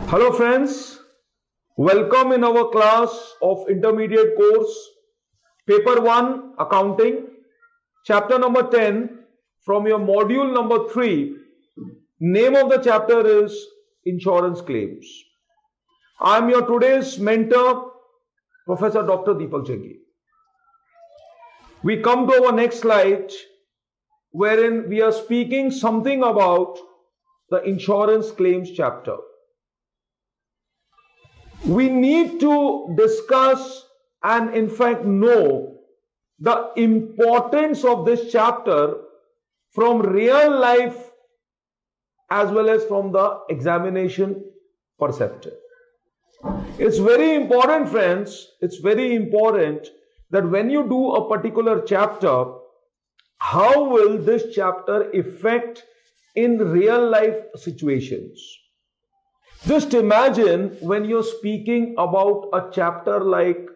Hello friends, welcome in our class of intermediate course, paper 1 accounting, chapter number 10 from your module number 3. Name of the chapter is insurance claims. I am your today's mentor, Professor Dr. Deepak Jaggi. We come to our next slide wherein we are speaking something about the insurance claims chapter. We need to discuss and in fact know the importance of this chapter from real life as well as from the examination perspective. It's very important, friends, it's very important that when you do a particular chapter, how will this chapter affect in real life situations? Just imagine when you're speaking about a chapter like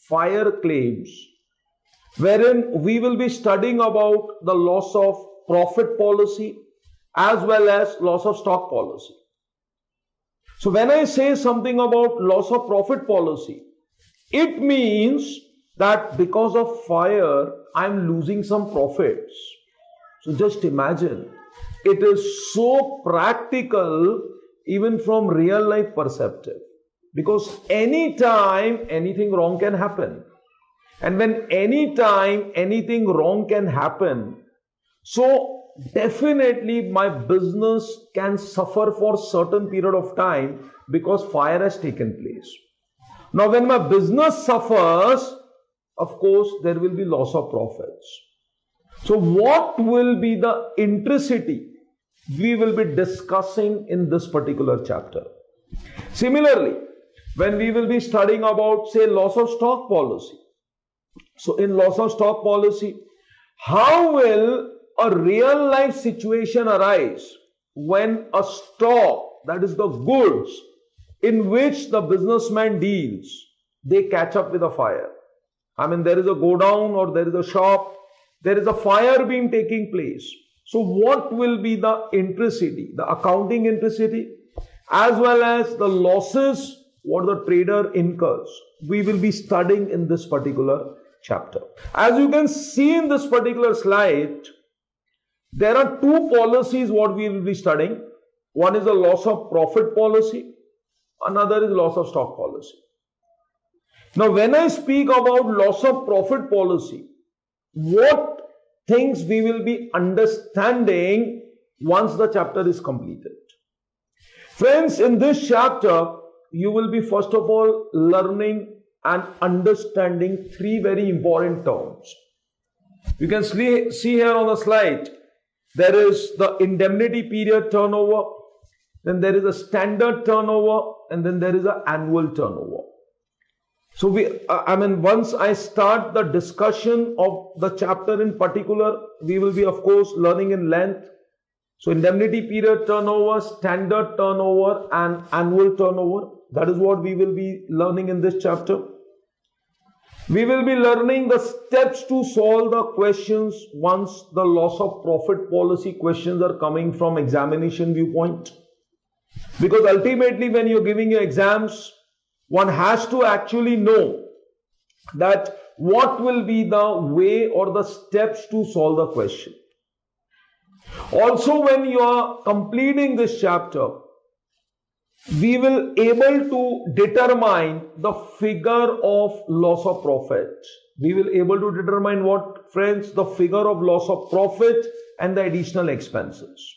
fire claims, wherein we will be studying about the loss of profit policy as well as loss of stock policy. So when I say something about loss of profit policy, it means that because of fire, I'm losing some profits. So just imagine, it is so practical even from real life perspective, because anytime anything wrong can happen, and when anytime anything wrong can happen, so definitely my business can suffer for certain period of time because fire has taken place. Now when my business suffers, of course there will be loss of profits. So what will be the intricity we will be discussing in this particular chapter? Similarly, when we will be studying about, say, loss of stock policy. So in loss of stock policy, how will a real life situation arise when a stock, that is the goods in which the businessman deals, they catch up with a fire? I mean, there is a go down or there is a shop, there is a fire being taking place. So what will be the intricity, the accounting intricity, as well as the losses what the trader incurs? We will be studying in this particular chapter. As you can see in this particular slide, there are two policies what we will be studying. One is the loss of profit policy, another is loss of stock policy. Now when I speak about loss of profit policy, what things we will be understanding once the chapter is completed? Friends, in this chapter, you will be first of all learning and understanding three very important terms. You can see here on the slide, there is the indemnity period turnover, then there is a standard turnover, and then there is an annual turnover. So once I start the discussion of the chapter in particular, we will be of course learning in length. So indemnity period turnover, standard turnover and annual turnover. That is what we will be learning in this chapter. We will be learning the steps to solve the questions once the loss of profit policy questions are coming from examination viewpoint. Because ultimately when you're giving your exams, one has to actually know that what will be the way or the steps to solve the question. Also, when you are completing this chapter, we will able to determine the figure of loss of profit. We will able to determine what, friends? The figure of loss of profit and the additional expenses.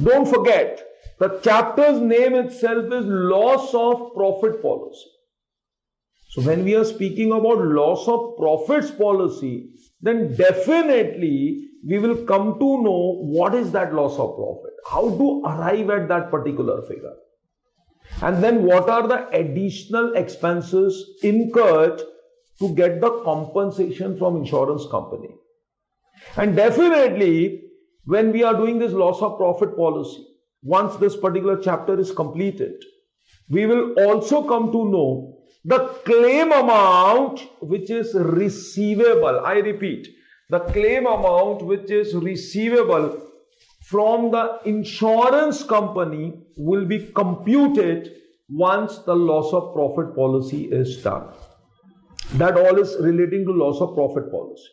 Don't forget, the chapter's name itself is loss of profit policy. So when we are speaking about loss of profits policy, then definitely we will come to know what is that loss of profit, how to arrive at that particular figure, and then what are the additional expenses incurred to get the compensation from insurance company. And definitely when we are doing this loss of profit policy, once this particular chapter is completed, we will also come to know the claim amount which is receivable. I repeat, the claim amount which is receivable from the insurance company will be computed once the loss of profit policy is done. That all is relating to loss of profit policy.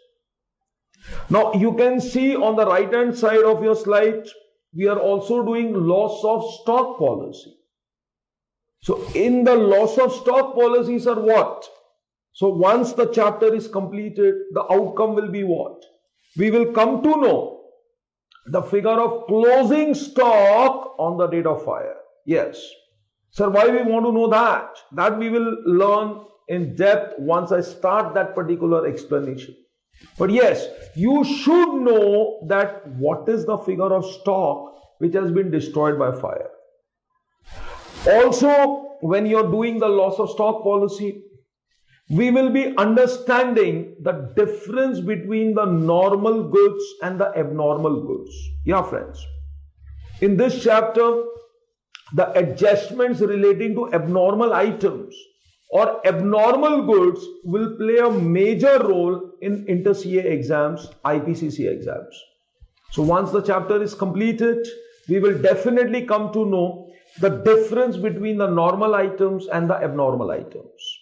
Now you can see on the right hand side of your slide, we are also doing loss of stock policy. So in the loss of stock policies are what? So once the chapter is completed, the outcome will be what? We will come to know the figure of closing stock on the date of fire. Yes. Sir, why we want to know that? That we will learn in depth once I start that particular explanation. But yes, you should know that what is the figure of stock which has been destroyed by fire. Also, when you're doing the loss of stock policy, we will be understanding the difference between the normal goods and the abnormal goods. Yeah, friends. In this chapter, the adjustments relating to abnormal items or abnormal goods will play a major role in inter-CA exams, IPCC exams. So once the chapter is completed, we will definitely come to know the difference between the normal items and the abnormal items.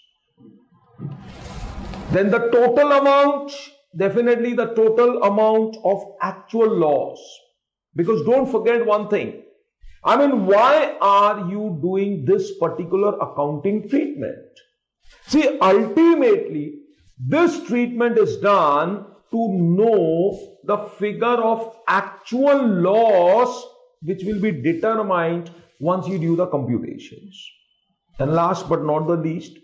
Then the total amount, definitely the total amount of actual loss. Because don't forget one thing. I mean, why are you doing this particular accounting treatment? See, ultimately, this treatment is done to know the figure of actual loss which will be determined once you do the computations. And last but not the least,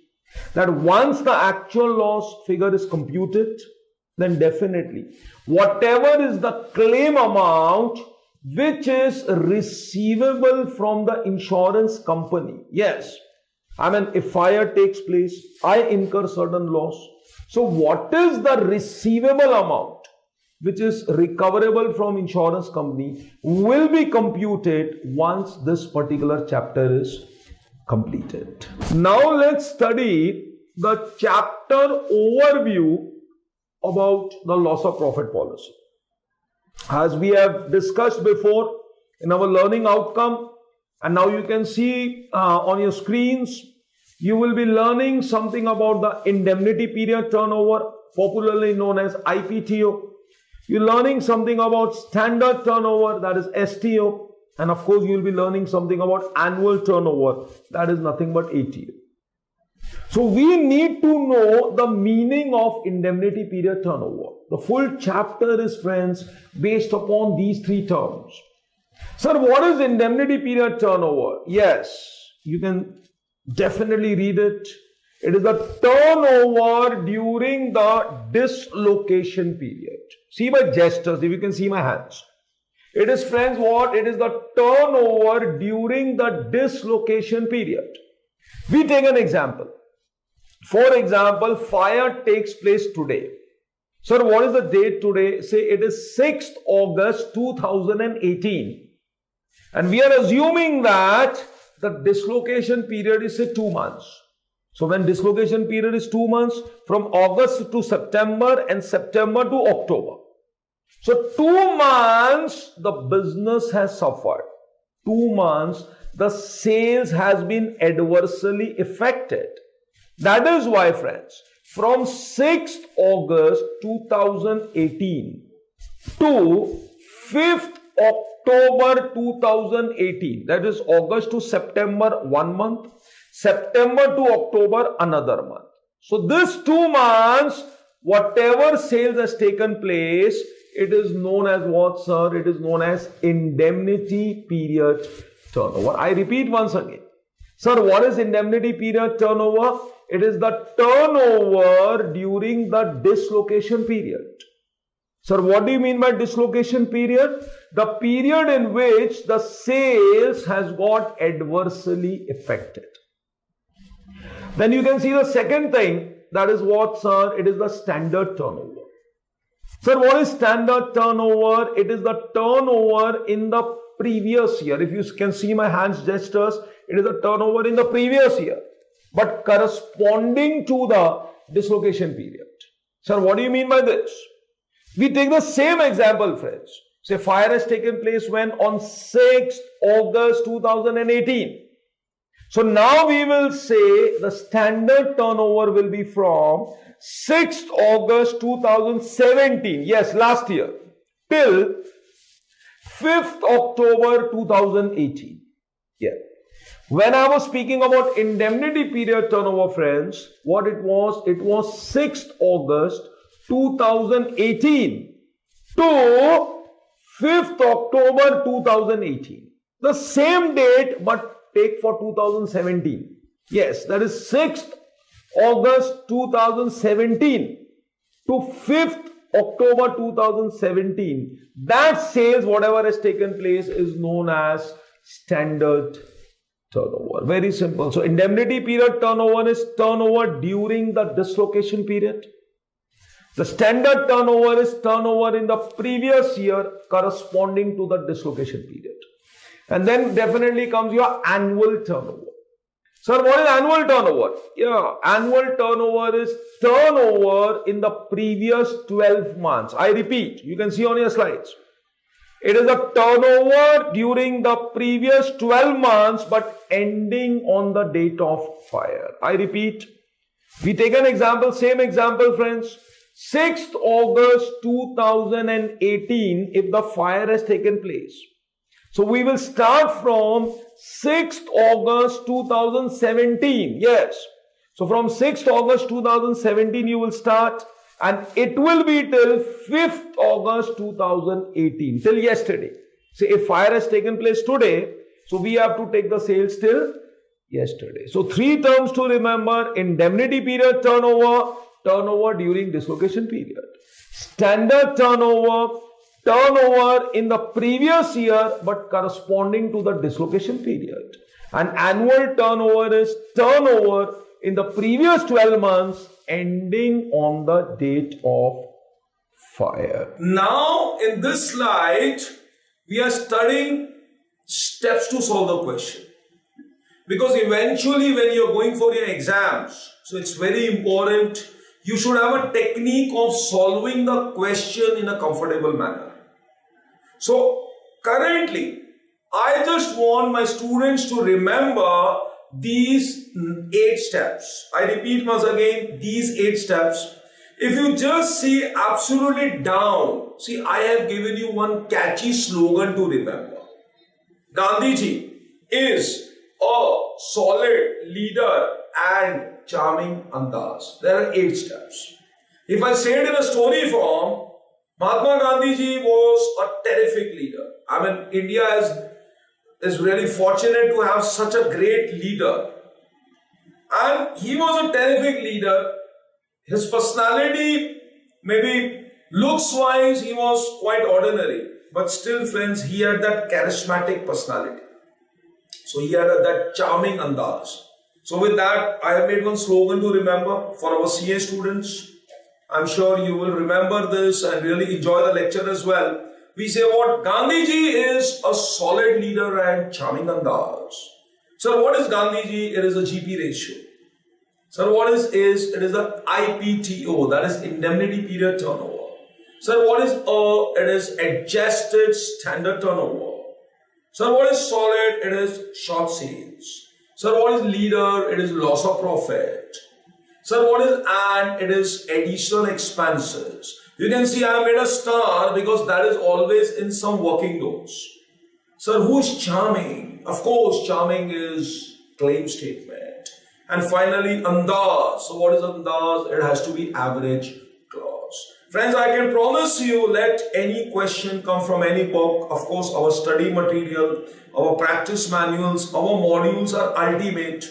that once the actual loss figure is computed, then definitely whatever is the claim amount which is receivable from the insurance company. Yes, I mean, if fire takes place, I incur certain loss. So what is the receivable amount which is recoverable from insurance company will be computed once this particular chapter is completed. Now let's study the chapter overview about the loss of profit policy. As we have discussed before in our learning outcome, and now you can see on your screens, you will be learning something about the indemnity period turnover, popularly known as IPTO. You're learning something about standard turnover, that is STO. And of course, you'll be learning something about annual turnover, that is nothing but ATO. So we need to know the meaning of indemnity period turnover. The full chapter is, friends, based upon these three terms. Sir, what is indemnity period turnover? Yes, you can definitely read it. It is the turnover during the dislocation period. See my gestures, if you can see my hands. It is, friends, what? It is the turnover during the dislocation period. We take an example. For example, fire takes place today. Sir, what is the date today? Say it is 6th August 2018. And we are assuming that the dislocation period is, say, 2 months. So when dislocation period is 2 months, from August to September and September to October. So 2 months the business has suffered. 2 months the sales has been adversely affected. That is why, friends, from 6th August 2018 to 5th October 2018, that is August to September 1 month, September to October another month. So this 2 months, whatever sales has taken place, it is known as what, sir? It is known as indemnity period turnover. I repeat once again. Sir, what is indemnity period turnover? It is the turnover during the dislocation period. Sir, what do you mean by dislocation period? The period in which the sales has got adversely affected. Then you can see the second thing, that is what, sir? It is the standard turnover. Sir, what is standard turnover? It is the turnover in the previous year. If you can see my hands gestures, it is the turnover in the previous year, but corresponding to the dislocation period. Sir, what do you mean by this? We take the same example, friends. Say fire has taken place when? On 6th August 2018. So now we will say the standard turnover will be from 6th August 2017, yes, last year, till 5th October 2018. Yeah. When I was speaking about indemnity period turnover, friends, what it was 6th August 2018 to 5th October 2018. The same date, but take for 2017. Yes, that is 6th August 2017 to 5th October 2017. That sales, whatever has taken place, is known as standard turnover. Very simple. So indemnity period turnover is turnover during the dislocation period. The standard turnover is turnover in the previous year corresponding to the dislocation period. And then definitely comes your annual turnover. Sir, what is annual turnover? Yeah, annual turnover is turnover in the previous 12 months. I repeat, you can see on your slides. It is a turnover during the previous 12 months but ending on the date of fire. I repeat, we take an example, same example, friends. 6th August 2018, if the fire has taken place. So we will start from 6th August 2017. Yes. So from 6th August 2017 you will start, and it will be till 5th August 2018, till yesterday. Say if fire has taken place today, so we have to take the sales till yesterday. So 3 terms to remember: indemnity period turnover, turnover during dislocation period. Standard turnover, turnover in the previous year but corresponding to the dislocation period. And annual turnover is turnover in the previous 12 months ending on the date of fire. Now in this slide, we are studying steps to solve the question. Because eventually when you are going for your exams, so it's very important, you should have a technique of solving the question in a comfortable manner. So currently, I just want my students to remember these 8 steps. I repeat once again, these 8 steps. If you just see absolutely down, see, I have given you one catchy slogan to remember. Gandhiji is a solid leader and charming andaz. There are 8 steps. If I say it in a story form, Mahatma Gandhiji was a terrific leader. I mean, India is really fortunate to have such a great leader. And he was a terrific leader. His personality, maybe looks-wise, he was quite ordinary. But still, friends, he had that charismatic personality. So he had that charming andaz. So with that, I have made one slogan to remember for our CA students. I'm sure you will remember this and really enjoy the lecture as well. We say what? Gandhiji is a solid leader and charming andaz. Sir, what is Gandhiji? It is a GP ratio. Sir, what is it is the IPTO, that is indemnity period turnover. Sir, what is it is adjusted standard turnover. Sir, what is solid? It is short sales. Sir, what is leader? It is loss of profit. Sir, what is and? It is additional expenses. You can see I have made a star because that is always in some working notes. Sir, who is charming? Of course, charming is claim statement. And finally, andaz. So what is andaz? It has to be average clause. Friends, I can promise you, let any question come from any book. Of course, our study material, our practice manuals, our modules are ultimate.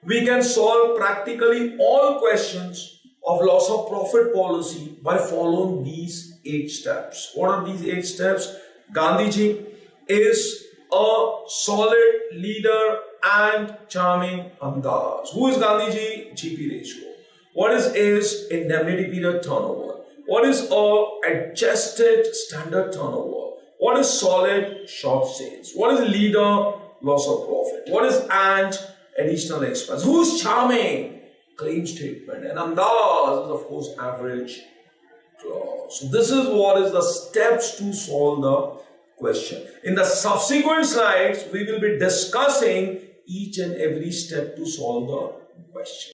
We can solve practically all questions of loss of profit policy by following these 8 steps. What are these 8 steps? Gandhiji is a solid leader and charming andaz. Who is Gandhiji? GP ratio. What is indemnity period turnover? What is adjusted standard turnover? What is solid? Short sales. What is leader? Loss of profit. What is additional expense? Who is charming? Claim statement. And andaz is of course average clause. So this is what is the steps to solve the question. In the subsequent slides, we will be discussing each and every step to solve the question.